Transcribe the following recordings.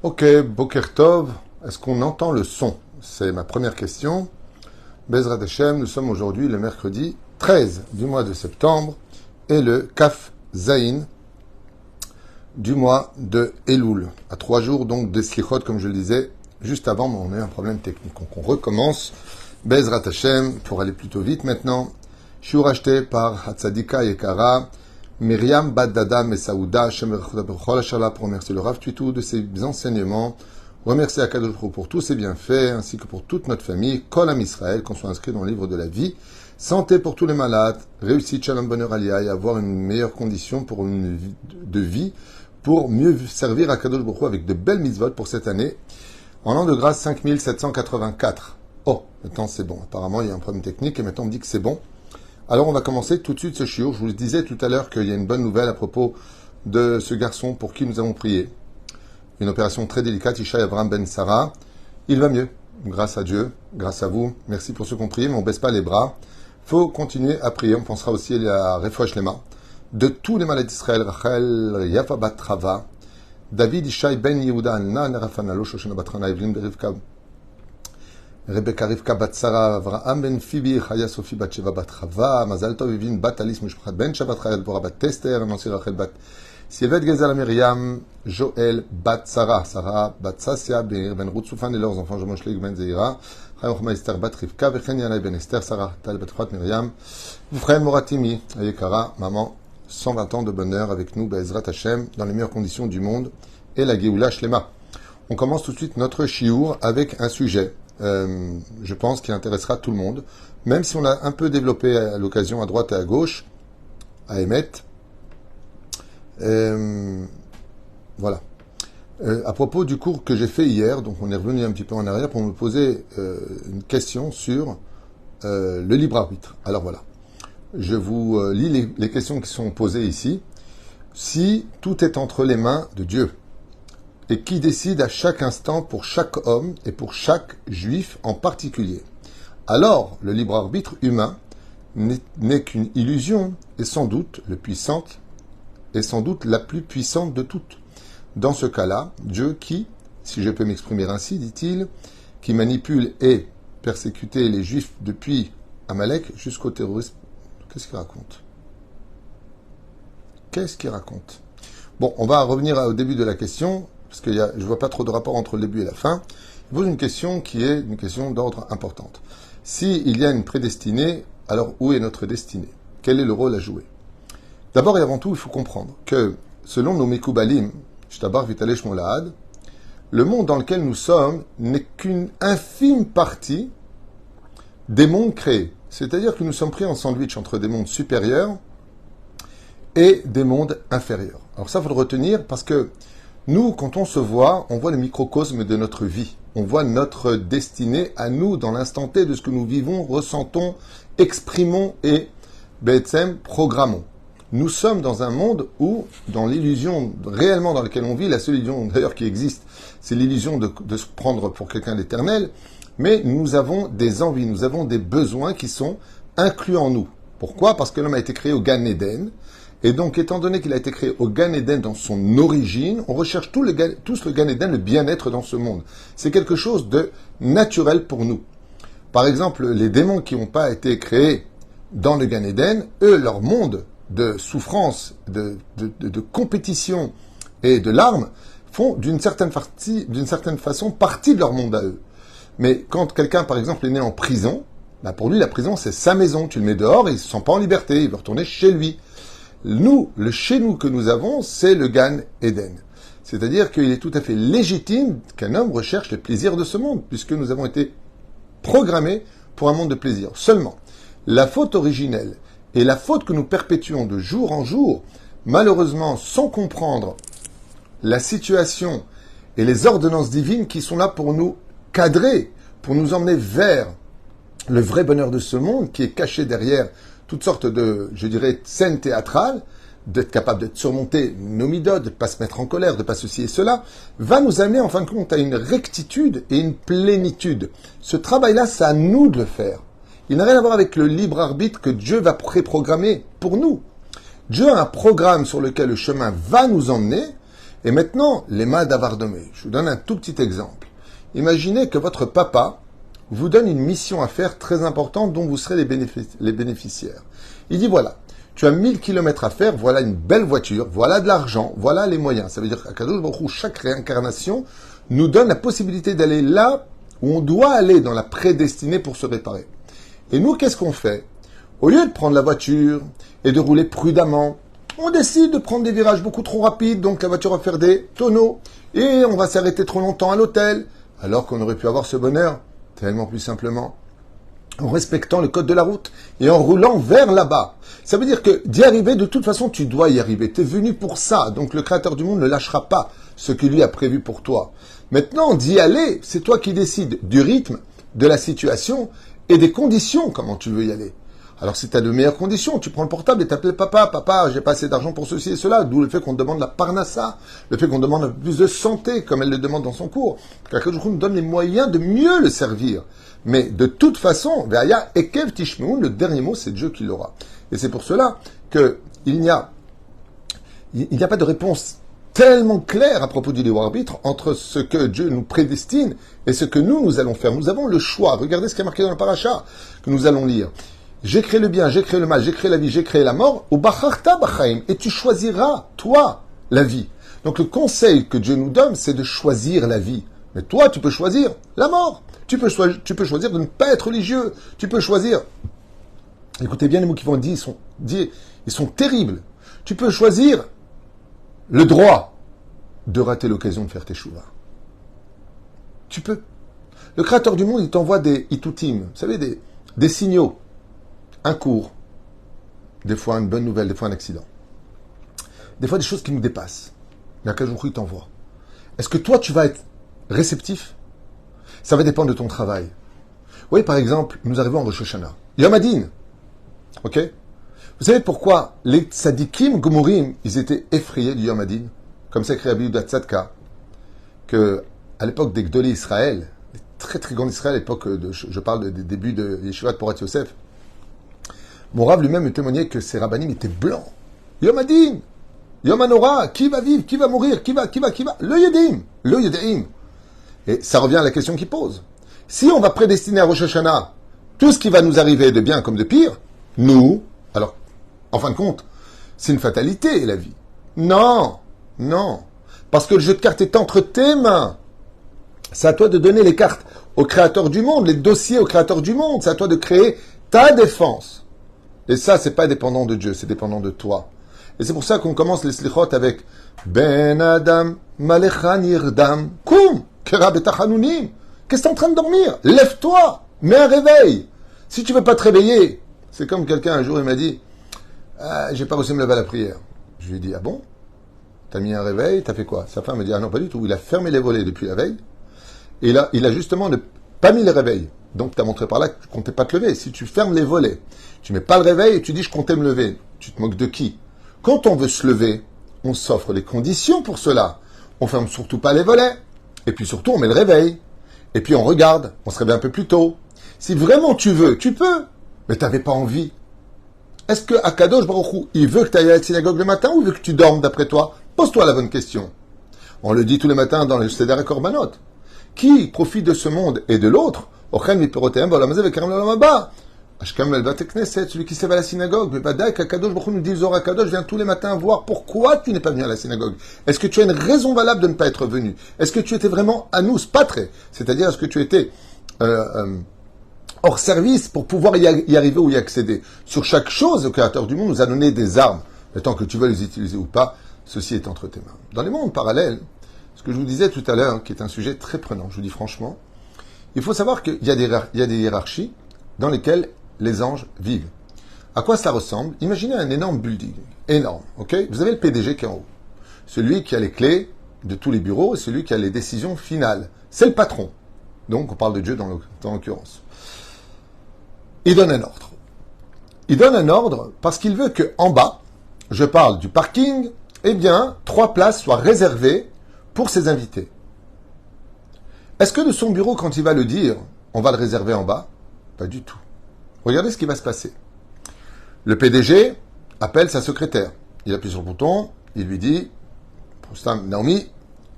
Ok, Boker Tov, est-ce qu'on entend le son? C'est ma première question. Bezrat Hashem, nous sommes aujourd'hui le mercredi 13 du mois de septembre et le Kaf Zaïn du mois de Elul. À 3 jours donc de Slichot, comme je le disais juste avant, mais on a eu un problème technique. Donc on recommence. Bezrat Hashem, pour aller plutôt vite maintenant. Shiur acheté par Hatzadika Yekara, Myriam Bad-Dada Messaouda, pour remercier le Rav Tuitou de ses enseignements, remercier Akadosh Baruch Hu pour tous ses bienfaits, ainsi que pour toute notre famille, Kol Am Israël, qu'on soit inscrit dans le livre de la vie, santé pour tous les malades, réussite, shalom, bonheur, aliyah, et avoir une meilleure condition pour une vie de vie, pour mieux servir Akadosh Baruch Hu avec de belles mitzvot pour cette année, en l'an de grâce 5784. Oh, maintenant c'est bon. Apparemment, il y a un problème technique et maintenant on me dit que c'est bon. Alors on va commencer tout de suite ce shiur. Je vous disais tout à l'heure qu'il y a une bonne nouvelle à propos de ce garçon pour qui nous avons prié. Une opération très délicate, Ishaï Abraham Ben Sarah. Il va mieux, grâce à Dieu, grâce à vous. Merci pour ceux qui ont prié, mais on ne baisse pas les bras. Il faut continuer à prier. On pensera aussi à Refouach Lema. De tous les malades d'Israël, Rachel, Yafa Bat Rava, David Ishaï Ben Yehuda, Anna Nerafanalo, Shoshana Batrana, Evelyn Berivka, Rebecca Rivka Bat Sarah, Avraham Ben Fibi, Chaya Sophie Bat Sheva Bat Chava, Mazal Tov Evin Bat Alice Mushpachat Ben Shabbat Chayel Bora Bat Tester, Nancy Rachel Bat Sylvette Gezel Miriam, Joël Bat Sarah, Sarah Bat Sassia, Ben Ruth Soufan et leurs enfants, Jomoshlik Ben Zeira, Chayom Chama Esther Bat Rivka, Vechen Yanai Ben Esther, Sarah Tal Bat Chot Miriam, Frère Moratimi, Ayekara, maman, 120 ans de bonheur avec nous, Be'ezrat Hashem, dans les meilleures conditions du monde, et la Géoula Shlema. On commence tout de suite notre shiur avec un sujet. Je pense qu'il intéressera tout le monde, même si on a un peu développé à l'occasion à droite et à gauche, à émettre. Voilà. À propos du cours que j'ai fait hier, donc on est revenu un petit peu en arrière pour me poser une question sur le libre arbitre. Alors voilà. Je vous lis les questions qui sont posées ici. Si tout est entre les mains de Dieu, et qui décide à chaque instant pour chaque homme et pour chaque juif en particulier, alors le libre arbitre humain n'est qu'une illusion et sans doute la plus puissante de toutes. Dans ce cas-là, Dieu qui, si je peux m'exprimer ainsi, dit-il, qui manipule et persécute les juifs depuis Amalek jusqu'au terrorisme. Qu'est-ce qu'il raconte? Bon, on va revenir au début de la question, parce que je ne vois pas trop de rapport entre le début et la fin. Il pose une question qui est une question d'ordre importante. S'il y a une prédestinée, alors où est notre destinée? Quel est le rôle à jouer? D'abord et avant tout, il faut comprendre que, selon nos Mekoubalim, Shtabar Vitalesh Molahad, le monde dans lequel nous sommes n'est qu'une infime partie des mondes créés. C'est-à-dire que nous sommes pris en sandwich entre des mondes supérieurs et des mondes inférieurs. Alors ça, il faut le retenir parce que nous, quand on se voit, on voit le microcosme de notre vie. On voit notre destinée à nous dans l'instant T de ce que nous vivons, ressentons, exprimons et programmons. Nous sommes dans un monde où, dans l'illusion réellement dans laquelle on vit, la seule illusion d'ailleurs qui existe, c'est l'illusion de se prendre pour quelqu'un d'éternel, mais nous avons des envies, nous avons des besoins qui sont inclus en nous. Pourquoi? Parce que l'homme a été créé au Gan Eden. Et donc, étant donné qu'il a été créé au Gan Eden dans son origine, on recherche tous le Gan Eden, le bien-être dans ce monde. C'est quelque chose de naturel pour nous. Par exemple, les démons qui n'ont pas été créés dans le Gan Eden, eux, leur monde de souffrance, de compétition et de larmes font d'une certaine façon partie de leur monde à eux. Mais quand quelqu'un, par exemple, est né en prison, pour lui, la prison, c'est sa maison. Tu le mets dehors et il ne se sent pas en liberté. Il veut retourner chez lui. Nous, le chez nous que nous avons, c'est le Gan Eden. C'est-à-dire qu'il est tout à fait légitime qu'un homme recherche les plaisirs de ce monde, puisque nous avons été programmés pour un monde de plaisir. Seulement, la faute originelle et la faute que nous perpétuons de jour en jour, malheureusement, sans comprendre la situation et les ordonnances divines qui sont là pour nous cadrer, pour nous emmener vers le vrai bonheur de ce monde qui est caché derrière toutes sortes de, je dirais, scènes théâtrales, d'être capable de surmonter nos midotes, de ne pas se mettre en colère, de ne pas ceci et cela, va nous amener en fin de compte à une rectitude et une plénitude. Ce travail-là, c'est à nous de le faire. Il n'a rien à voir avec le libre arbitre que Dieu va préprogrammer pour nous. Dieu a un programme sur lequel le chemin va nous emmener, Et maintenant, les mains d'Avardomé. Je vous donne un tout petit exemple. Imaginez que votre papa vous donne une mission à faire très importante dont vous serez les bénéficiaires. Il dit voilà, tu as 1000 kilomètres à faire, voilà une belle voiture, voilà de l'argent, voilà les moyens. Ça veut dire qu'à Kadosh Baruch Hu, chaque réincarnation nous donne la possibilité d'aller là où on doit aller dans la prédestinée pour se réparer. Et nous, qu'est-ce qu'on fait? Au lieu de prendre la voiture et de rouler prudemment, on décide de prendre des virages beaucoup trop rapides, donc la voiture va faire des tonneaux, et on va s'arrêter trop longtemps à l'hôtel, alors qu'on aurait pu avoir ce bonheur tellement plus simplement en respectant le code de la route et en roulant vers là-bas. Ça veut dire que d'y arriver, de toute façon, tu dois y arriver. Tu es venu pour ça, donc le Créateur du monde ne lâchera pas ce qu'il lui a prévu pour toi. Maintenant, d'y aller, c'est toi qui décides du rythme, de la situation et des conditions, comment tu veux y aller. Alors si tu as de meilleures conditions, tu prends le portable et t'appelles papa, papa, j'ai pas assez d'argent pour ceci et cela, d'où le fait qu'on te demande la parnassa, le fait qu'on demande plus de santé, comme elle le demande dans son cours. Car nous donne les moyens de mieux le servir. Mais de toute façon, Ve'aya Ekev Tishmeun, le dernier mot, c'est Dieu qui l'aura. Et c'est pour cela qu'il n'y a pas de réponse tellement claire à propos du libre arbitre entre ce que Dieu nous prédestine et ce que nous allons faire. Nous avons le choix. Regardez ce qui est marqué dans le paracha que nous allons lire. J'ai créé le bien, j'ai créé le mal, j'ai créé la vie, j'ai créé la mort, ou bacharta bachaim, et tu choisiras, toi, la vie. Donc le conseil que Dieu nous donne, c'est de choisir la vie. Mais toi, tu peux choisir la mort. Tu peux choisir de ne pas être religieux. Tu peux choisir. Écoutez bien les mots qui vont dire, ils sont terribles. Tu peux choisir le droit de rater l'occasion de faire tes chouvas. Tu peux. Le Créateur du monde, il t'envoie des itutim, vous savez, des signaux. Un cours, des fois une bonne nouvelle, des fois un accident. Des fois des choses qui nous dépassent. Mais à quel jour il t'envoie? Est-ce que toi, tu vas être réceptif? Ça va dépendre de ton travail. Vous voyez, par exemple, nous arrivons en Rosh Hashanah. Yom Hadin. Ok? Vous savez pourquoi les tzadikim gomurim, ils étaient effrayés du Yom Hadin? Comme ça écrit à Bioudat Tzadka, que à l'époque des Gdolé Israël, les très très grands Israël, à l'époque, je parle des débuts de Yeshivat Porat Yosef, mon Rav lui-même me témoignait que ces rabbinim étaient blancs. Yom Hadin, Yom Hanora, qui va vivre, qui va mourir, qui va, le Yedim. Et ça revient à la question qu'il pose. Si on va prédestiner à Rosh Hashanah tout ce qui va nous arriver de bien comme de pire, nous, alors, en fin de compte, c'est une fatalité, la vie. Non. Parce que le jeu de cartes est entre tes mains. C'est à toi de donner les cartes au Créateur du monde, les dossiers au Créateur du monde. C'est à toi de créer ta défense. Et ça, c'est pas dépendant de Dieu, c'est dépendant de toi. Et c'est pour ça qu'on commence les slichot avec Ben Adam, Malechan Yirdam, Koum, Kera Betachanunim. Qu'est-ce que t'es en train de dormir? Lève-toi, mets un réveil. Si tu veux pas te réveiller, c'est comme quelqu'un un jour, il m'a dit, j'ai pas réussi à me lever à la prière. Je lui ai dit, ah bon? T'as mis un réveil, t'as fait quoi? Sa femme me dit, ah non, pas du tout. Il a fermé les volets depuis la veille. Et là, il a justement pas mis le réveil. Donc, tu as montré par là que tu comptais pas te lever. Si tu fermes les volets, tu mets pas le réveil et tu dis je comptais me lever. Tu te moques de qui? Quand on veut se lever, on s'offre les conditions pour cela. On ferme surtout pas les volets. Et puis surtout, on met le réveil. Et puis on regarde. On se réveille un peu plus tôt. Si vraiment tu veux, tu peux. Mais t'avais pas envie. Est-ce que Akadosh Baruch Hu, il veut que tu ailles à la synagogue le matin ou il veut que tu dormes d'après toi? Pose-toi la bonne question. On le dit tous les matins dans les Seder et Korbanot. Qui profite de ce monde et de l'autre? Celui qui se va à la synagogue, mais Badaï, Kadosh Baruch Hu nous dit, Zohar Kadosh, viens tous les matins voir pourquoi tu n'es pas venu à la synagogue. Est-ce que tu as une raison valable de ne pas être venu? Est-ce que tu étais vraiment anous, patre? C'est-à-dire, est-ce que tu étais hors service pour pouvoir y arriver ou y accéder? Sur chaque chose, le Créateur du monde nous a donné des armes. Le temps que tu veux les utiliser ou pas, ceci est entre tes mains. Dans les mondes parallèles, ce que je vous disais tout à l'heure, qui est un sujet très prenant, je vous dis franchement, il faut savoir qu'il y a des hiérarchies dans lesquelles les anges vivent. À quoi ça ressemble? Imaginez un énorme building, énorme, ok? Vous avez le PDG qui est en haut, celui qui a les clés de tous les bureaux, et celui qui a les décisions finales. C'est le patron. Donc on parle de Dieu dans l'occurrence. Il donne un ordre. Il donne un ordre parce qu'il veut que en bas, je parle du parking, eh bien, 3 places soient réservées pour ses invités. Est-ce que de son bureau, quand il va le dire, on va le réserver en bas? Pas du tout. Regardez ce qui va se passer. Le PDG appelle sa secrétaire. Il appuie sur le bouton, il lui dit pour Naomi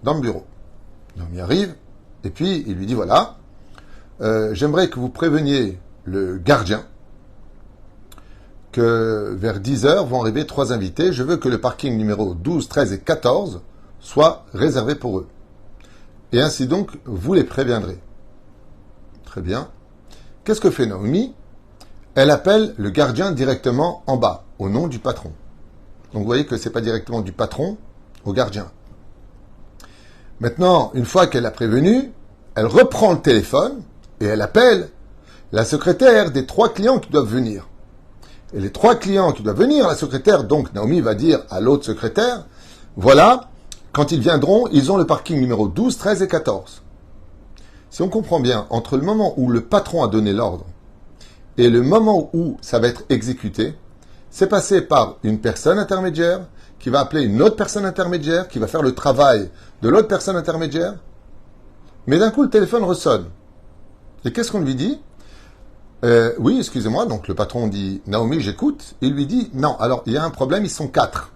dans le bureau. Naomi arrive, et puis il lui dit, voilà, j'aimerais que vous préveniez le gardien que vers 10h vont arriver 3 invités. Je veux que le parking numéro 12, 13 et 14 soit réservé pour eux. Et ainsi donc, vous les préviendrez. Très bien. Qu'est-ce que fait Naomi? Elle appelle le gardien directement en bas, au nom du patron. Donc vous voyez que ce n'est pas directement du patron au gardien. Maintenant, une fois qu'elle a prévenu, elle reprend le téléphone et elle appelle la secrétaire des 3 clients qui doivent venir. Et les 3 clients qui doivent venir, la secrétaire, donc Naomi va dire à l'autre secrétaire, voilà, quand ils viendront, ils ont le parking numéro 12, 13 et 14. Si on comprend bien, entre le moment où le patron a donné l'ordre et le moment où ça va être exécuté, c'est passé par une personne intermédiaire qui va appeler une autre personne intermédiaire, qui va faire le travail de l'autre personne intermédiaire. Mais d'un coup, le téléphone ressonne. Et qu'est-ce qu'on lui dit? Oui, excusez-moi. Donc le patron dit, Naomi, j'écoute. Il lui dit, non, alors il y a un problème, ils sont 4.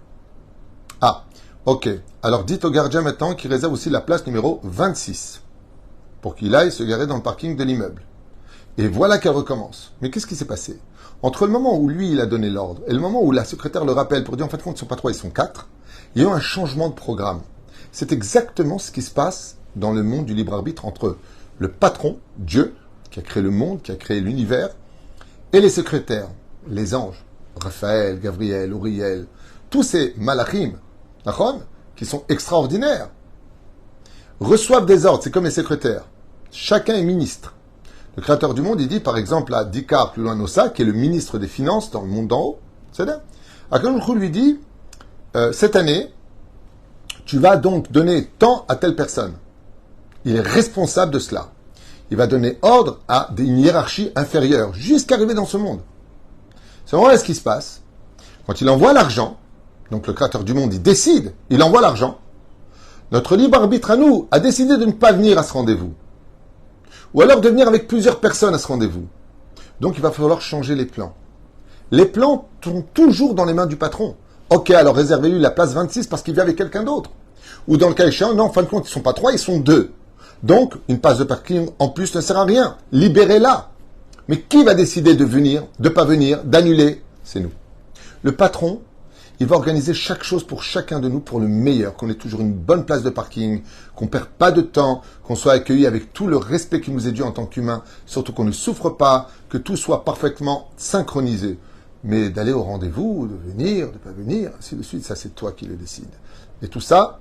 Ah, ok. Alors dites au gardien maintenant qu'il réserve aussi la place numéro 26 pour qu'il aille se garer dans le parking de l'immeuble. Et voilà qu'elle recommence. Mais qu'est-ce qui s'est passé? Entre le moment où lui, il a donné l'ordre et le moment où la secrétaire le rappelle pour dire, en fait, compte, ils ne sont pas 3, ils sont 4, il y a eu un changement de programme. C'est exactement ce qui se passe dans le monde du libre arbitre entre le patron, Dieu, qui a créé le monde, qui a créé l'univers, et les secrétaires, les anges, Raphaël, Gabriel, Uriel, tous ces malachim, qui sont extraordinaires, reçoivent des ordres, c'est comme les secrétaires. Chacun est ministre. Le créateur du monde, il dit par exemple à Dikar plus loin Nossa, qui est le ministre des Finances dans le monde d'en haut, c'est-à-dire, Akadosh lui dit, cette année, tu vas donc donner tant à telle personne. Il est responsable de cela. Il va donner ordre à une hiérarchie inférieure, jusqu'à arriver dans ce monde. C'est vraiment là ce qui se passe. Quand il envoie l'argent, donc le créateur du monde, il décide, il envoie l'argent. Notre libre arbitre à nous a décidé de ne pas venir à ce rendez-vous. Ou alors de venir avec plusieurs personnes à ce rendez-vous. Donc il va falloir changer les plans. Les plans sont toujours dans les mains du patron. Ok, alors réservez-lui la place 26 parce qu'il vient avec quelqu'un d'autre. Ou dans le cas échéant, non, en fin de compte, ils ne sont pas 3, ils sont 2. Donc, une place de parking en plus ne sert à rien. Libérez-la. Mais qui va décider de venir, de ne pas venir, d'annuler? C'est nous. Le patron, il va organiser chaque chose pour chacun de nous pour le meilleur, qu'on ait toujours une bonne place de parking, qu'on ne perde pas de temps, qu'on soit accueilli avec tout le respect qui nous est dû en tant qu'humain, surtout qu'on ne souffre pas, que tout soit parfaitement synchronisé. Mais d'aller au rendez-vous, de venir, de ne pas venir, ainsi de suite, ça c'est toi qui le décides. Et tout ça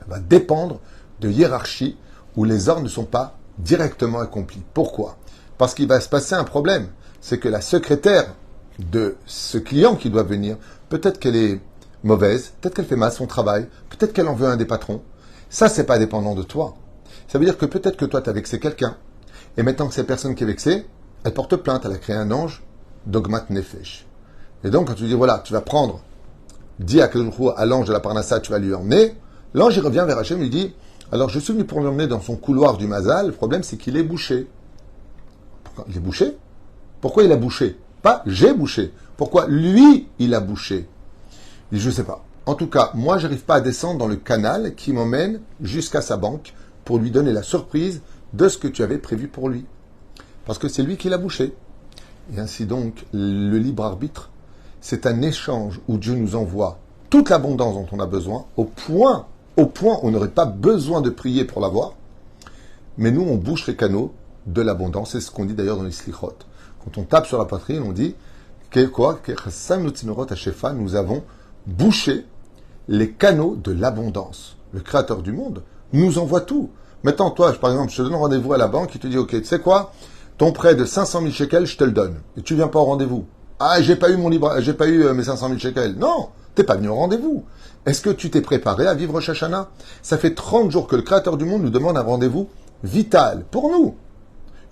va dépendre de hiérarchie où les ordres ne sont pas directement accomplis. Pourquoi? Parce qu'il va se passer un problème. C'est que la secrétaire de ce client qui doit venir, peut-être qu'elle est mauvaise, peut-être qu'elle fait mal son travail, peut-être qu'elle en veut un des patrons. Ça, c'est pas dépendant de toi. Ça veut dire que peut-être que toi, tu as vexé quelqu'un. Et maintenant que cette personne qui est vexée, elle porte plainte, elle a créé un ange, dogmat nefesh. Et donc, quand tu dis, voilà, tu vas prendre, dis à l'ange de la Parnassa, tu vas lui emmener, l'ange, il revient vers Hachem, il dit, alors je suis venu pour l'emmener dans son couloir du Mazal, le problème c'est qu'il est bouché. Pourquoi il est bouché? Pourquoi il a bouché? Pas j'ai bouché. Pourquoi lui, il a bouché? Il dit, je ne sais pas. En tout cas, moi, j'arrive pas à descendre dans le canal qui m'emmène jusqu'à sa banque pour lui donner la surprise de ce que tu avais prévu pour lui. Parce que c'est lui qui l'a bouché. Et ainsi donc, le libre arbitre, c'est un échange où Dieu nous envoie toute l'abondance dont on a besoin, au point où on n'aurait pas besoin de prier pour l'avoir. Mais nous, on bouche les canaux de l'abondance. C'est ce qu'on dit d'ailleurs dans les slichot. Quand on tape sur la poitrine, on dit nous avons bouché les canaux de l'abondance. Le créateur du monde nous envoie tout. Maintenant, toi, par exemple, je te donne rendez-vous à la banque, il te dit, ok, tu sais quoi? Ton prêt de 500 000 shekels, je te le donne. Et tu viens pas au rendez-vous. Ah, j'ai pas eu mes 500 000 shekels. Non, t'es pas venu au rendez-vous. Est-ce que tu t'es préparé à vivre Rosh Hashanah? Ça fait 30 jours que le créateur du monde nous demande un rendez-vous vital pour nous.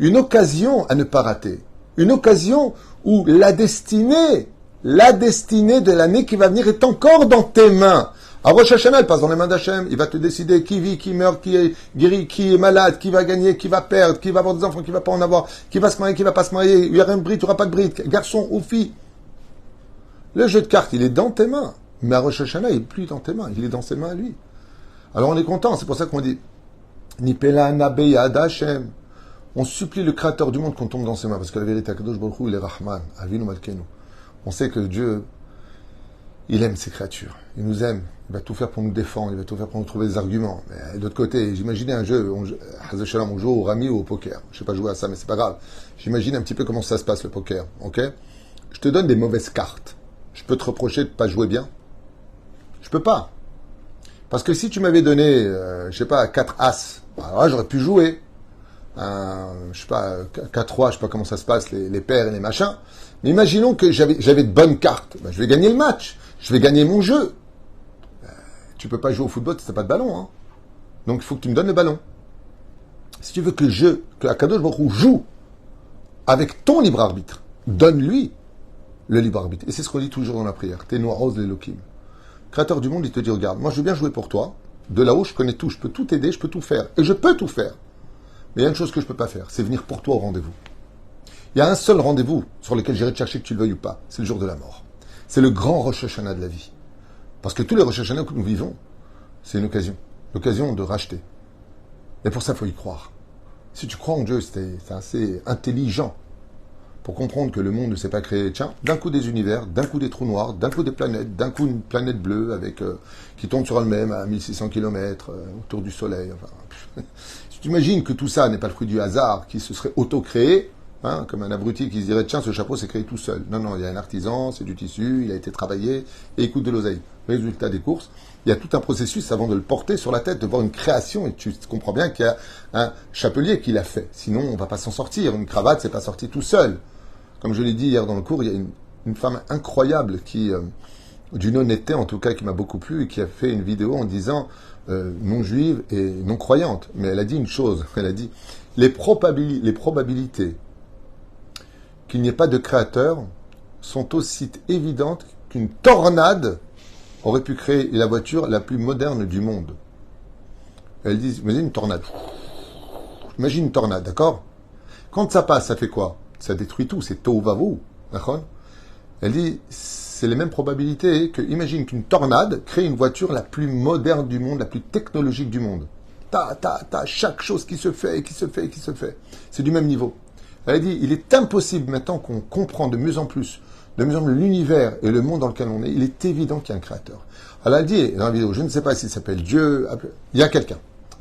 Une occasion à ne pas rater. Une occasion où la destinée de l'année qui va venir est encore dans tes mains. À Rosh Hashanah, elle passe dans les mains d'Hachem. Il va te décider qui vit, qui meurt, qui est guéri, qui est malade, qui va gagner, qui va perdre, qui va avoir des enfants, qui va pas en avoir, qui va se marier, qui va pas se marier. Il y aura un bride, il n'y aura pas de bride, garçon ou fille. Le jeu de cartes, il est dans tes mains. Mais à Rosh Hashanah, il n'est plus dans tes mains. Il est dans ses mains à lui. Alors on est content, c'est pour ça qu'on dit Nipela Nabeyad Hashem. On supplie le Créateur du monde qu'on tombe dans ses mains, parce que la vérité, Akadosh Baruch Hu, il est Rahman, Avinu Malkenu. On sait que Dieu, il aime ses créatures, il nous aime, il va tout faire pour nous défendre, il va tout faire pour nous trouver des arguments. Mais de l'autre côté, j'imaginais un jeu, on joue au rami ou au poker. Je ne sais pas jouer à ça, mais c'est pas grave. J'imagine un petit peu comment ça se passe le poker, ok? Je te donne des mauvaises cartes. Je peux te reprocher de ne pas jouer bien? Je peux pas. Parce que si tu m'avais donné, je sais pas, 4 As, alors là, j'aurais pu jouer. Je sais pas, 4-3, je sais pas comment ça se passe, les paires et les machins. Mais imaginons que j'avais de bonnes cartes. Ben, je vais gagner le match. Je vais gagner mon jeu. Tu peux pas jouer au football si t'as pas de ballon, hein. Donc il faut que tu me donnes le ballon. Si tu veux que le jeu, que Akadosh Baruch Hu joue avec ton libre arbitre, donne-lui le libre arbitre. Et c'est ce qu'on dit toujours dans la prière. T'es noiros l'Elohim. Créateur du monde, il te dit, regarde, moi je veux bien jouer pour toi. De là-haut, je connais tout. Je peux tout t'aider, je peux tout faire. Et je peux tout faire. Mais il y a une chose que je ne peux pas faire, c'est venir pour toi au rendez-vous. Il y a un seul rendez-vous sur lequel j'irai te chercher que tu le veuilles ou pas. C'est le jour de la mort. C'est le grand Rosh Hashanah de la vie. Parce que tous les Rosh Hashanah que nous vivons, c'est une occasion. L'occasion de racheter. Et pour ça, il faut y croire. Si tu crois en Dieu, c'est assez intelligent pour comprendre que le monde ne s'est pas créé, tiens, d'un coup des univers, d'un coup des trous noirs, d'un coup des planètes, d'un coup une planète bleue avec qui tourne sur elle-même à 1600 km autour du Soleil. Enfin, si tu imagines que tout ça n'est pas le fruit du hasard, qui se serait auto-créé, hein, comme un abruti qui se dirait, tiens, ce chapeau s'est créé tout seul. Non, non, il y a un artisan, c'est du tissu, il a été travaillé, et il coûte de l'oseille. Résultat des courses, il y a tout un processus avant de le porter sur la tête, de voir une création, et tu comprends bien qu'il y a un chapelier qui l'a fait. Sinon, on ne va pas s'en sortir. Une cravate, c'est pas sorti tout seul. Comme je l'ai dit hier dans le cours, il y a une femme incroyable qui, d'une honnêteté en tout cas, qui m'a beaucoup plu et qui a fait une vidéo en disant non juive et non croyante. Mais elle a dit une chose, elle a dit les probabilités qu'il n'y ait pas de créateur sont aussi évidentes qu'une tornade aurait pu créer la voiture la plus moderne du monde. Elle dit, imagine une tornade. Imagine une tornade, d'accord? Quand ça passe, ça fait quoi? Ça détruit tout, c'est tohu vavohu, d'accord? Elle dit, c'est les mêmes probabilités que, imagine qu'une tornade crée une voiture la plus moderne du monde, la plus technologique du monde. Chaque chose qui se fait, qui se fait, qui se fait. C'est du même niveau. Elle a dit, il est impossible maintenant qu'on comprend de mieux en plus l'univers et le monde dans lequel on est, il est évident qu'il y a un créateur. Elle a dit dans la vidéo, je ne sais pas s'il s'appelle Dieu, il y a quelqu'un.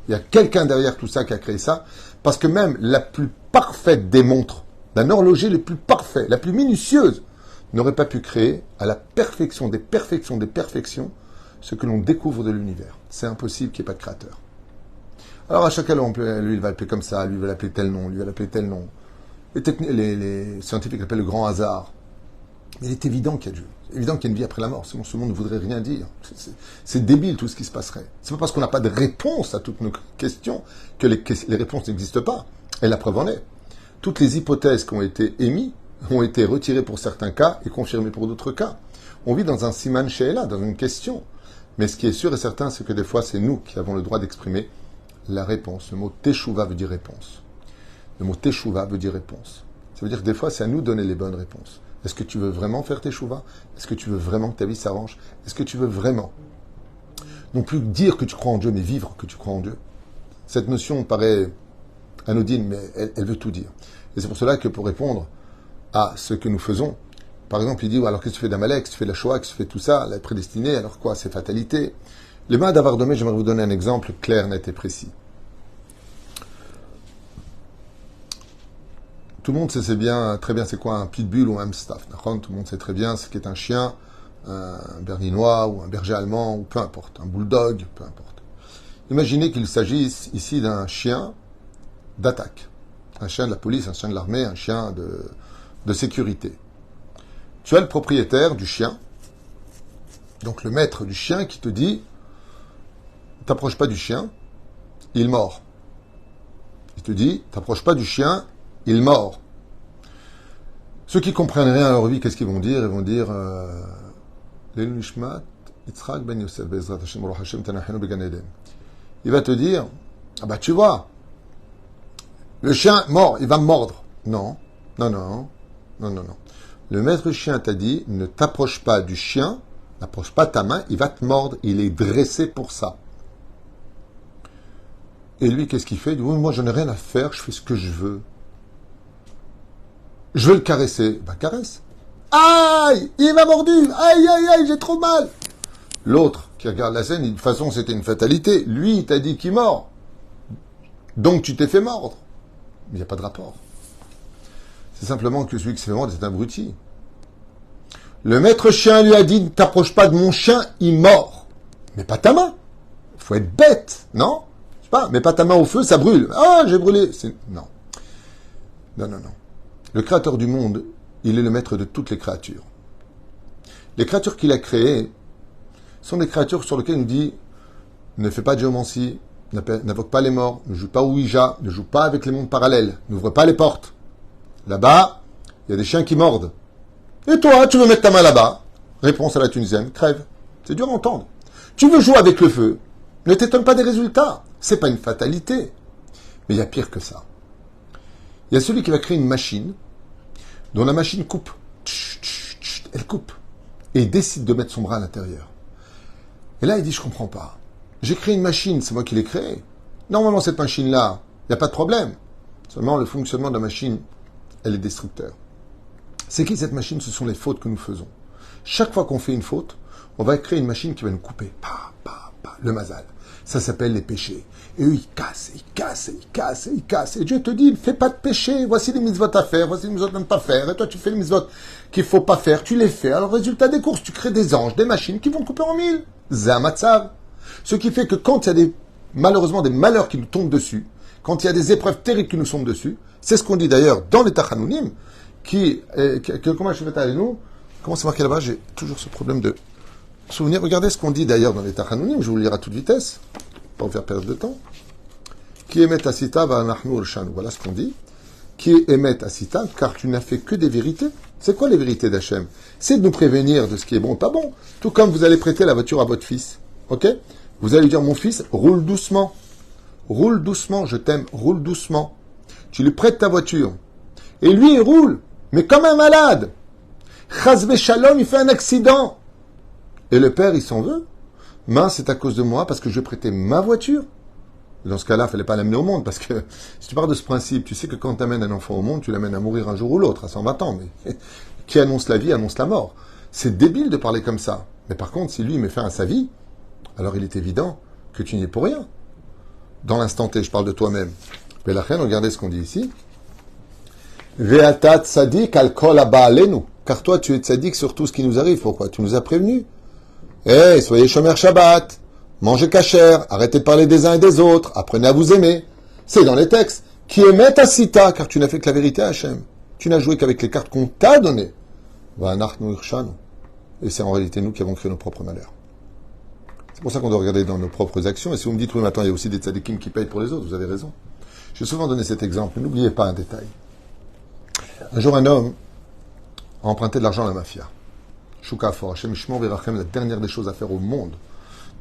Il y a quelqu'un derrière tout ça qui a créé ça, parce que même la plus parfaite des montres, d'un horloger le plus parfait, la plus minutieuse, n'aurait pas pu créer à la perfection des perfections des perfections ce que l'on découvre de l'univers. C'est impossible qu'il n'y ait pas de créateur. Alors à chacun, lui, il va l'appeler comme ça, lui, il va l'appeler tel nom, lui, il va l'appeler tel nom. Les scientifiques l'appellent le grand hasard. Mais il est évident qu'il y a Dieu. C'est évident qu'il y a une vie après la mort, sinon ce monde ne voudrait rien dire. C'est débile tout ce qui se passerait. C'est pas parce qu'on n'a pas de réponse à toutes nos questions que les réponses n'existent pas. Et la preuve en est. Toutes les hypothèses qui ont été émises ont été retirées pour certains cas et confirmées pour d'autres cas. On vit dans un siman she'ela, dans une question. Mais ce qui est sûr et certain, c'est que des fois, c'est nous qui avons le droit d'exprimer la réponse. Le mot teshuva veut dire réponse. Le mot teshuva veut dire réponse. Ça veut dire que des fois, c'est à nous de donner les bonnes réponses. Est-ce que tu veux vraiment faire teshuva? Est-ce que tu veux vraiment que ta vie s'arrange? Est-ce que tu veux vraiment non plus dire que tu crois en Dieu, mais vivre que tu crois en Dieu? Cette notion paraît anodine, mais elle veut tout dire. Et c'est pour cela que pour répondre à ce que nous faisons, par exemple, il dit, alors qu'est-ce que tu fais d'Amalek, qu'est-ce que tu fais de la Shoah, qu'est-ce que tu fais tout ça, la prédestinée, alors quoi, c'est fatalité. Les mains d'Avardomé, j'aimerais vous donner un exemple clair, net et précis. Tout le monde sait bien, très bien c'est quoi un pitbull ou un hamstaff. Tout le monde sait très bien ce qu'est un chien, un berlinois ou un berger allemand, ou peu importe, un bulldog, peu importe. Imaginez qu'il s'agisse ici d'un chien d'attaque. Un chien de la police, un chien de l'armée, un chien de sécurité. Tu as le propriétaire du chien, donc le maître du chien qui te dit « T'approches pas du chien, il mord ». Il te dit « T'approches pas du chien, il mord ». Ceux qui comprennent rien à leur vie, qu'est-ce qu'ils vont dire? Ils vont dire il va te dire ah bah tu vois, le chien mord, il va me mordre. Non, non, non, non, non, non. Le maître chien t'a dit ne t'approche pas du chien, n'approche pas ta main, il va te mordre, il est dressé pour ça. Et lui, qu'est-ce qu'il fait? Il dit, oui, moi, je n'ai rien à faire, je fais ce que je veux. Je veux le caresser. Bah, caresse. Aïe! Il m'a mordu! Aïe, aïe, aïe, j'ai trop mal! L'autre, qui regarde la scène, de toute façon, c'était une fatalité. Lui, il t'a dit qu'il mord. Donc, tu t'es fait mordre. Mais il n'y a pas de rapport. C'est simplement que celui qui s'est fait mordre est un abruti. Le maître chien lui a dit, ne t'approche pas de mon chien, il mord. Mais pas ta main. Faut être bête, non? Je sais pas, mets pas ta main au feu, ça brûle. Ah, j'ai brûlé. Non. Non, non, non. Le créateur du monde, il est le maître de toutes les créatures. Les créatures qu'il a créées sont des créatures sur lesquelles il nous dit, ne fais pas de géomancie, n'invoque pas les morts, ne joue pas au Ouija, ne joue pas avec les mondes parallèles, n'ouvre pas les portes. Là-bas, il y a des chiens qui mordent. Et toi, tu veux mettre ta main là-bas? Réponse à la tunisienne, crève. C'est dur à entendre. Tu veux jouer avec le feu? Ne t'étonne pas des résultats. C'est pas une fatalité. Mais il y a pire que ça. Il y a celui qui va créer une machine dont la machine coupe. Elle coupe. Et il décide de mettre son bras à l'intérieur. Et là, il dit, je comprends pas. J'ai créé une machine, c'est moi qui l'ai créée. Normalement, cette machine-là, il n'y a pas de problème. Seulement, le fonctionnement de la machine, elle est destructeur. C'est qui cette machine? Ce sont les fautes que nous faisons. Chaque fois qu'on fait une faute, on va créer une machine qui va nous couper. Le mazal. Ça s'appelle les péchés. Et eux, ils cassent, ils cassent, ils cassent, ils cassent. Et Dieu te dit, fais pas de péché. Voici les mitzvot à faire, voici les mitzvot à ne pas faire. Et toi, tu fais les mitzvot qu'il faut pas faire, tu les fais. Alors, résultat des courses, tu crées des anges, des machines qui vont couper en mille. Zamatsav. Ce qui fait que quand il y a malheureusement des malheurs qui nous tombent dessus, quand il y a des épreuves terribles qui nous tombent dessus, c'est ce qu'on dit d'ailleurs dans les Tachanounim, comment je fais nous? Comment c'est marqué là-bas? J'ai toujours ce problème de souvenir. Regardez ce qu'on dit d'ailleurs dans les Tachanounim, je vous le lire à toute vitesse, pour vous faire perdre de temps. Qui émet asita va nahnu urshanu. Voilà ce qu'on dit. Qui émet asita, car tu n'as fait que des vérités. C'est quoi les vérités d'Hachem? C'est de nous prévenir de ce qui est bon et pas bon. Tout comme vous allez prêter la voiture à votre fils. Ok? Vous allez lui dire, mon fils, roule doucement. Roule doucement, je t'aime, roule doucement. Tu lui prêtes ta voiture. Et lui, il roule, mais comme un malade. Chazve shalom, il fait un accident. Et le père, il s'en veut. Mince, c'est à cause de moi, parce que je prêtais ma voiture. Dans ce cas-là, il ne fallait pas l'amener au monde, parce que si tu pars de ce principe, tu sais que quand tu amènes un enfant au monde, tu l'amènes à mourir un jour ou l'autre, à 120 ans. Mais qui annonce la vie, annonce la mort. C'est débile de parler comme ça. Mais par contre, si lui, il met fin à sa vie, alors il est évident que tu n'y es pour rien. Dans l'instant T, je parle de toi-même. Mais la reine, regardez ce qu'on dit ici. Ve'ata tzadik al kol haba alenu. Car toi, tu es tzadik sur tout ce qui nous arrive. Pourquoi? Tu nous as prévenus. Soyez shomer Shabbat. Mangez kasher. Arrêtez de parler des uns et des autres. Apprenez à vous aimer. C'est dans les textes. Qui émet ta sita, car tu n'as fait que la vérité à Hachem. Tu n'as joué qu'avec les cartes qu'on t'a données. Va'anachnu irshanu. Et c'est en réalité nous qui avons créé nos propres malheurs. C'est pour ça qu'on doit regarder dans nos propres actions. Et si vous me dites, oui, mais attends, il y a aussi des tzadikim qui payent pour les autres, vous avez raison. J'ai souvent donné cet exemple. N'oubliez pas un détail. Un jour, un homme a emprunté de l'argent à la mafia. Shukafor, Hashem Shmor Verachem, la dernière des choses à faire au monde.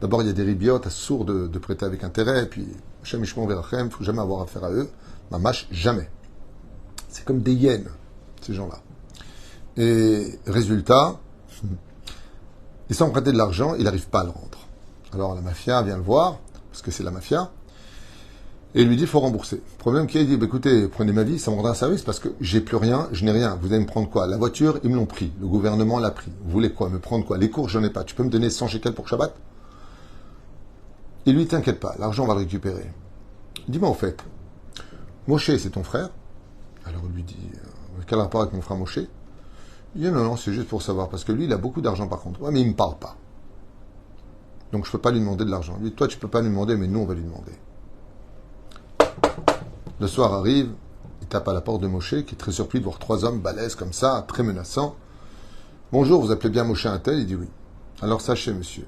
D'abord, il y a des ribiotes sourds de prêter avec intérêt, et puis Hashem Shmor Verachem, il ne faut jamais avoir affaire à eux. Mamash, jamais. C'est comme des hyènes, ces gens-là. Et résultat, il s'est emprunté de l'argent, il n'arrive pas à le rendre. Alors la mafia vient le voir, parce que c'est la mafia, et il lui dit, il faut rembourser. Le problème qu'il a, il dit, bah, écoutez, prenez ma vie, ça me rendra un service, parce que j'ai plus rien, je n'ai rien. Vous allez me prendre quoi? La voiture, ils me l'ont pris. Le gouvernement l'a pris. Vous voulez quoi? Me prendre quoi? Les cours, je n'en ai pas. Tu peux me donner 100 shekels pour Shabbat? Et lui, t'inquiète pas, l'argent, on va le récupérer. Dis-moi, au fait, Moshe, c'est ton frère? Alors il lui dit, quel rapport avec mon frère Moshe? Il dit, non, c'est juste pour savoir, parce que lui, il a beaucoup d'argent par contre. Ouais, mais il me parle pas. Donc je ne peux pas lui demander de l'argent. Lui, toi, tu ne peux pas lui demander, mais nous, on va lui demander. Le soir arrive, il tape à la porte de Moshe, qui est très surpris de voir 3 hommes balèzes comme ça, très menaçants. Bonjour, vous appelez bien Moshe un tel? Il dit oui. Alors sachez, monsieur,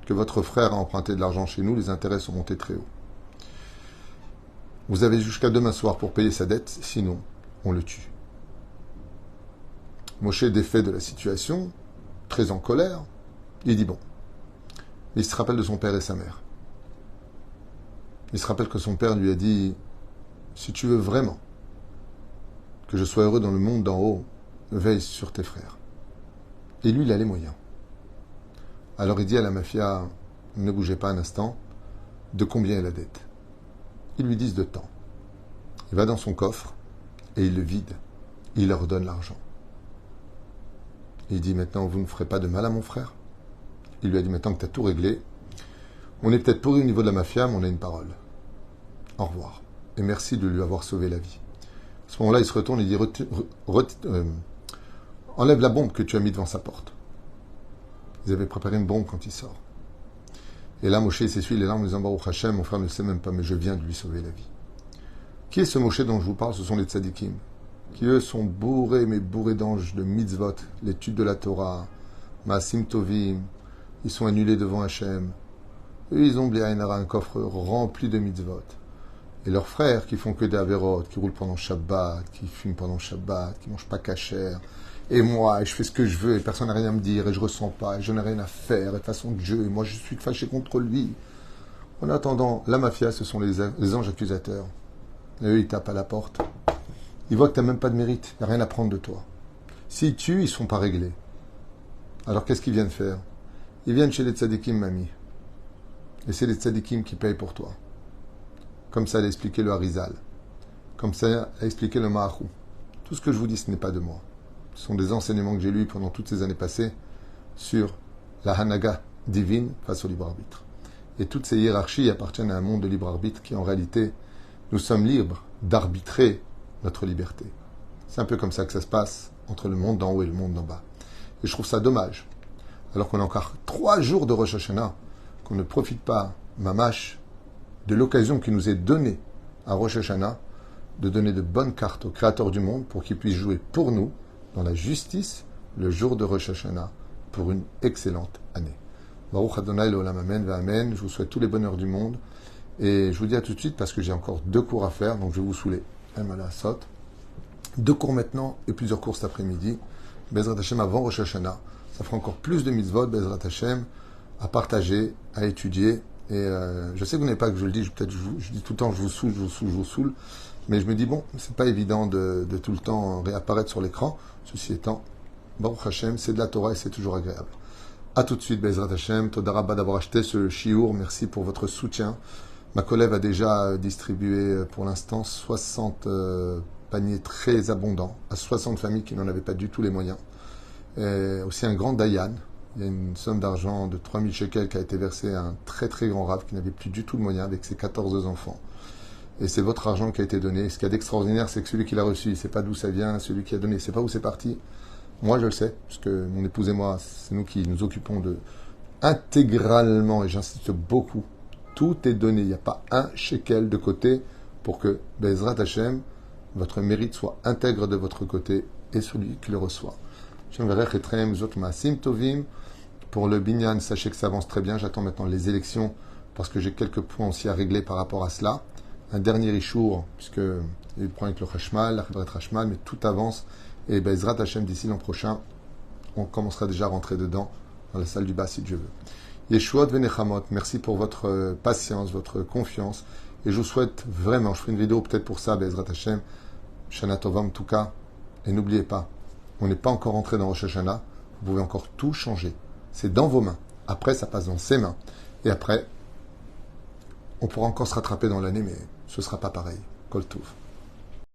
que votre frère a emprunté de l'argent chez nous, les intérêts sont montés très haut. Vous avez jusqu'à demain soir pour payer sa dette, sinon, on le tue. Moshe est défait de la situation, très en colère. Il dit bon. Il se rappelle de son père et sa mère. Il se rappelle que son père lui a dit, si tu veux vraiment que je sois heureux dans le monde d'en haut, veille sur tes frères. Et lui, il a les moyens. Alors il dit à la mafia, ne bougez pas un instant, de combien est la dette? Ils lui disent de temps. Il va dans son coffre et il le vide. Il leur donne l'argent. Il dit maintenant, vous ne ferez pas de mal à mon frère. Il lui a dit maintenant que tu as tout réglé. On est peut-être pourri au niveau de la mafia, mais on a une parole. Au revoir. Et merci de lui avoir sauvé la vie. À ce moment-là, il se retourne et dit enlève la bombe que tu as mis devant sa porte. Ils avaient préparé une bombe quand il sort. Et là, Moshe s'essuie les larmes en disant Baruch Hashem, mon frère ne sait même pas, mais je viens de lui sauver la vie. Qui est ce Moshe dont je vous parle? Ce sont les tzadikim, qui eux sont bourrés, mais bourrés d'anges, de mitzvot, l'étude de la Torah, Maasim Tovim, ils sont annulés devant Hashem. Eux, ils ont Bliaïnara, un coffre rempli de mitzvot. Et leurs frères qui font que des avérotes, qui roulent pendant Shabbat, qui fument pendant Shabbat, qui mangent pas cachère. Et moi, je fais ce que je veux, et personne n'a rien à me dire, et je ressens pas, et je n'ai rien à faire, et de façon de jeu, et moi je suis fâché contre lui. En attendant, la mafia, ce sont les anges accusateurs. Et eux, ils tapent à la porte. Ils voient que tu n'as même pas de mérite, il n'y a rien à prendre de toi. S'ils tuent, ils ne sont pas réglés. Alors qu'est-ce qu'ils viennent faire? Ils viennent chez les tzadikim, mamie. Et c'est les tzadikim qui payent pour toi. Comme ça l'a expliqué le Harizal. Comme ça l'a expliqué le Maharou. Tout ce que je vous dis, ce n'est pas de moi. Ce sont des enseignements que j'ai lus pendant toutes ces années passées sur la Hanaga divine face au libre arbitre. Et toutes ces hiérarchies appartiennent à un monde de libre arbitre qui, en réalité, nous sommes libres d'arbitrer notre liberté. C'est un peu comme ça que ça se passe entre le monde d'en haut et le monde d'en bas. Et je trouve ça dommage, alors qu'on a encore 3 jours de Rosh Hashanah, qu'on ne profite pas, mamash, de l'occasion qui nous est donnée à Rosh Hashanah de donner de bonnes cartes au Créateur du monde pour qu'il puisse jouer pour nous dans la justice le jour de Rosh Hashanah pour une excellente année. Baruch Adonai Leolam Amen V'Amen. Je vous souhaite tous les bonheurs du monde et je vous dis à tout de suite parce que j'ai encore 2 cours à faire, donc je vais vous saouler. Elle saute. 2 cours maintenant et plusieurs cours cet après-midi. Bezrat Hashem avant Rosh Hashanah. Ça fera encore plus de mitzvot, Bezrat Hashem, à partager, à étudier. Et je sais que vous n'avez pas que je le dis, je dis tout le temps je vous saoule. Mais je me dis, bon, c'est pas évident de tout le temps réapparaître sur l'écran. Ceci étant, Baruch Hashem, c'est de la Torah et c'est toujours agréable. A tout de suite, Bezrat Hashem. Todarabba d'avoir acheté ce shiur. Merci pour votre soutien. Ma collègue a déjà distribué pour l'instant 60 paniers très abondants à 60 familles qui n'en avaient pas du tout les moyens. Et aussi un grand Dayan. Il y a une somme d'argent de 3000 shekels qui a été versée à un très très grand rave qui n'avait plus du tout de moyens avec ses 14 enfants. Et c'est votre argent qui a été donné. Ce qu'il y a d'extraordinaire, c'est que celui qui l'a reçu, il ne sait pas d'où ça vient, celui qui a donné, il ne sait pas où c'est parti. Moi, je le sais, puisque mon épouse et moi, c'est nous qui nous occupons de intégralement, et j'insiste beaucoup, tout est donné. Il n'y a pas un shekel de côté pour que, Bezrat Hashem, votre mérite soit intègre de votre côté et celui qui le reçoit. Pour le binyan, sachez que ça avance très bien. J'attends maintenant les élections parce que j'ai quelques points aussi à régler par rapport à cela. Un dernier ishour, puisque il y a eu le problème avec le Chashmal, la Chevret Chashmal, mais tout avance. Et Bezrat Hashem, d'ici l'an prochain, on commencera déjà à rentrer dedans, dans la salle du bas, si Dieu veut. Yeshuot Venechamot, merci pour votre patience, votre confiance. Et je vous souhaite vraiment, je ferai une vidéo peut-être pour ça, Bezrat Hashem, Shana Tova en tout cas. Et n'oubliez pas, on n'est pas encore entré dans Rosh Hashanah, vous pouvez encore tout changer. C'est dans vos mains. Après, ça passe dans ses mains. Et après, on pourra encore se rattraper dans l'année, mais ce ne sera pas pareil. Kol Tov.